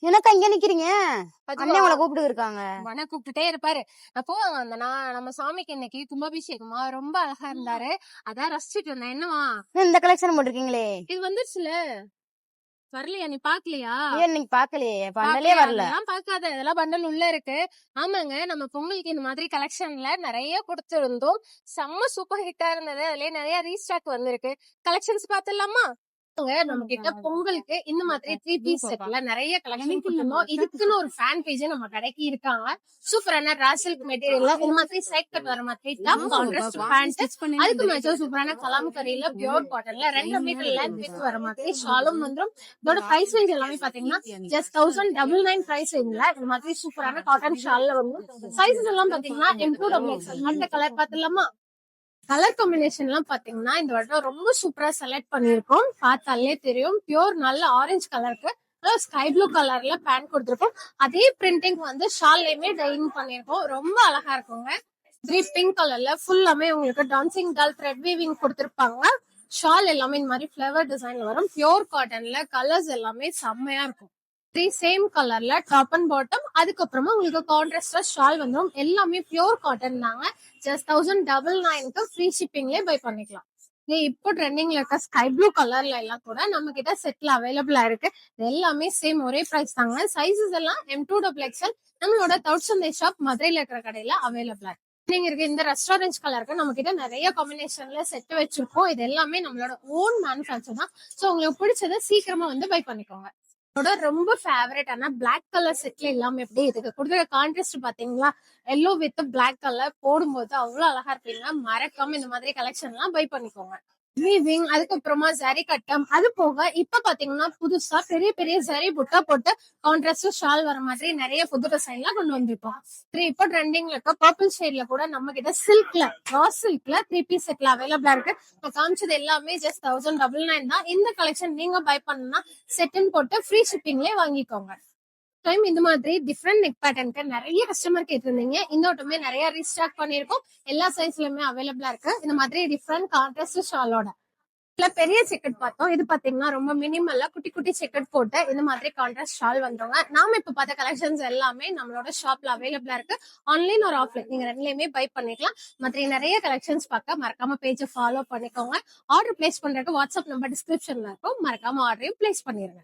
எனக்கா இங்க நிக்கிறீங்க? அதுவா அண்ணே உங்களை கூப்பிட்டு இருக்காங்க. மன கூப்பிட்டுட்டே இருப்பாரு. அப்போ அந்த நம்ம சாமிக்கு இன்னைக்கு கும்பாபிஷேகமா ரொம்ப அழகா இருந்தாரு. அதான் ரசிச்சுட்டு இருந்தேன். என்னவா இந்த கலெக்ஷன் போட்டிருக்கீங்களே, இது வந்துருச்சுல, வரலையா? நீ பாக்கலையா? ஏன் நீங்க பாக்கலையே? பண்டலே பாக்கலையா? வரல. அதெல்லாம் பாக்காத, இதெல்லாம் பண்டல் உள்ள இருக்கு. ஆமாங்க, நம்ம பொங்கலுக்கு இந்த மாதிரி கலெக்ஷன்ல நிறைய கொடுத்திருந்தோம். செம்ம சூப்பர் ஹிட்டா இருந்தது. அதுலயே நிறைய ரீஸ்டாக் வந்திருக்கு. கலெக்ஷன்ஸ் பாத்துடலாமா? நம்ம கிட்ட பொங்கலுக்கு இந்த மாதிரி 3 பீஸ் செட்ல நிறைய கலெக்ஷன் கொடுத்திருந்தோம். இதுக்குன்னு ஒரு ஃபேன் பேஜ் நம்ம கடைக்கு இருக்காங்க. சூப்பரான ராசில்க் மெட்டீரியல்ல இந்த மாதிரி சைட் கட் வர மாதிரி டாப் கான்ட்ராஸ்ட் பேண்ட், அதுக்கு மேட்சா சூப்பரான கலாம்கரியில பியூர் காட்டன்ல 2 மீட்டர் லென்த் வித் வர மாதிரி ஷாலும் வந்துரும். இதோட பிரைஸ் ரேஞ்ச் எல்லாமே பாத்தீங்கன்னா ஜஸ்ட் 1999 பிரைஸ் ரேஞ்ச்ல இந்த மாதிரி சூப்பரான காட்டன் ஷால்ல வந்து சைஸஸ் எல்லாம் பாத்தீங்கன்னா M2 XL. அந்த கலர் பாத்துலாமா? கலர் காம்பினேஷன் எல்லாம் பாத்தீங்கன்னா இந்த வட்டம் ரொம்ப சூப்பரா செலக்ட் பண்ணிருக்கோம். பார்த்தாலே தெரியும், பியூர் நல்ல ஆரஞ்சு கலருக்கு ஸ்கை ப்ளூ கலர்ல பேண்ட் கொடுத்துருக்கோம். அதே பிரிண்டிங் வந்து ஷால்லையுமே டைனிங் பண்ணிருக்கோம். ரொம்ப அழகா இருக்குங்க. பிங்க் கலர்ல ஃபுல்லாமே உங்களுக்கு டான்சிங் டால் த்ரெட் வீவிங் கொடுத்துருப்பாங்க. ஷால் எல்லாமே இந்த மாதிரி ஃபிளவர் டிசைன்ல வரும். பியூர் காட்டன்ல கலர்ஸ் எல்லாமே செம்மையா இருக்கும். சேம் கலர்ல டாப் அண்ட் பாட்டம், அதுக்கப்புறமா உங்களுக்கு கான்ட்ராஸ்டா ஷால் வந்துடும். எல்லாமே பியூர் காட்டன் தாங்க. ஜஸ்ட் 1999 ஃப்ரீ ஷிப்பிங்லேயே பை பண்ணிக்கலாம். இப்போ ட்ரெண்டிங்ல இருக்க ஸ்கை ப்ளூ கலர்ல எல்லாம் கூட நம்ம கிட்ட செட்ல அவைலபிளா இருக்கு. எல்லாமே சேம் ஒரே பிரைஸ் தாங்க. சைஸஸ் எல்லாம் M2 XL. நம்மளோட தௌசண்ட் ஷாப் மதுரையில இருக்கிற கடையில அவைலபிளா இருக்கு. நீங்க இருக்க இந்த ரெஸ்டாரண்ட் கலருக்கு நம்ம கிட்ட நிறைய காம்பினேஷன்ல செட் வச்சிருக்கோம். இது எல்லாமே நம்மளோட ஓன் மேனுஃபேக்சர் தான். ஸோ உங்களுக்கு பிடிச்சதை சீக்கிரமா வந்து பை பண்ணிக்கோங்க. ரொம்ப ஃபேவரட்டான பிளாக் கலர் செட்ல இல்லாம எப்படி இதுக்கு கொடுத்துருக்க கான்ட்ராஸ்ட் பாத்தீங்களா? எல்லோ வித் பிளாக் கலர் போடும்போது அவ்வளவு அழகா இருப்பீங்க. மறக்காம இந்த மாதிரி கலெக்ஷன் எல்லாம் பை பண்ணிக்கோங்க. வீவிங், அதுக்கப்புறமா ஜரி கட்டம், அது போக இப்ப பாத்தீங்கன்னா புதுசா பெரிய பெரிய ஜரி புட்டா போட்டு கான்ட்ராஸ்ட் ஷால் வர மாதிரி நிறைய புது டிசைன் எல்லாம் கொண்டு வந்திருக்கோம். இப்போ ட்ரெண்டிங்ல இருக்க பர்பிள் ஷேட்ல கூட நம்ம கிட்ட சில்க்ல ராஸ் சில்க்ல 3 பீஸ் செட்ல அவைலபிளா இருக்கு. நான் காமிச்சது எல்லாமே ஜஸ்ட் 1999 தான். இந்த கலெக்ஷன் நீங்க பை பண்ணா செட்டன் போட்டு ஃப்ரீ ஷிப்பிங்லயே வாங்கிக்கோங்க. டைம் இந்த மாதிரி டிஃப்ரெண்ட் நெக் பேட்டர்னுக்கு நிறைய கஸ்டமர் கேட்டிருந்தீங்க. இந்த வட்டமே நிறைய ரீஸ்டாக் பண்ணிருக்கோம். எல்லா சைஸ்லயுமே அவைலபிளா இருக்கு. இந்த மாதிரி டிஃப்ரெண்ட் கான்ட்ராஸ்ட் ஷாலோட பெரிய செக்கெட் பார்த்தோம். இது பாத்தீங்கன்னா ரொம்ப மினிமலா குட்டி குட்டி செக்கெட் போட்டு இந்த மாதிரி கான்ட்ராஸ்ட் ஷால் வந்துருங்க. நாம இப்ப பார்த்த கலெக்ஷன்ஸ் எல்லாமே நம்மளோட ஷாப்ல அவைலபிளா இருக்கு. ஆன்லைன் ஒரு ஆஃப்லைன் நீங்க ரெண்டுலயுமே பை பண்ணிக்கலாம். மற்ற நிறைய கலெக்ஷன்ஸ் பார்க்க மறக்காம பேஜை ஃபாலோ பண்ணிக்கோங்க. ஆர்டர் பிளேஸ் பண்றதுக்கு வாட்ஸ்அப் நம்பர் டிஸ்கிரிப்ஷன்ல இருக்கும். மறக்காம ஆர்டரையும் பிளேஸ் பண்ணிருங்க.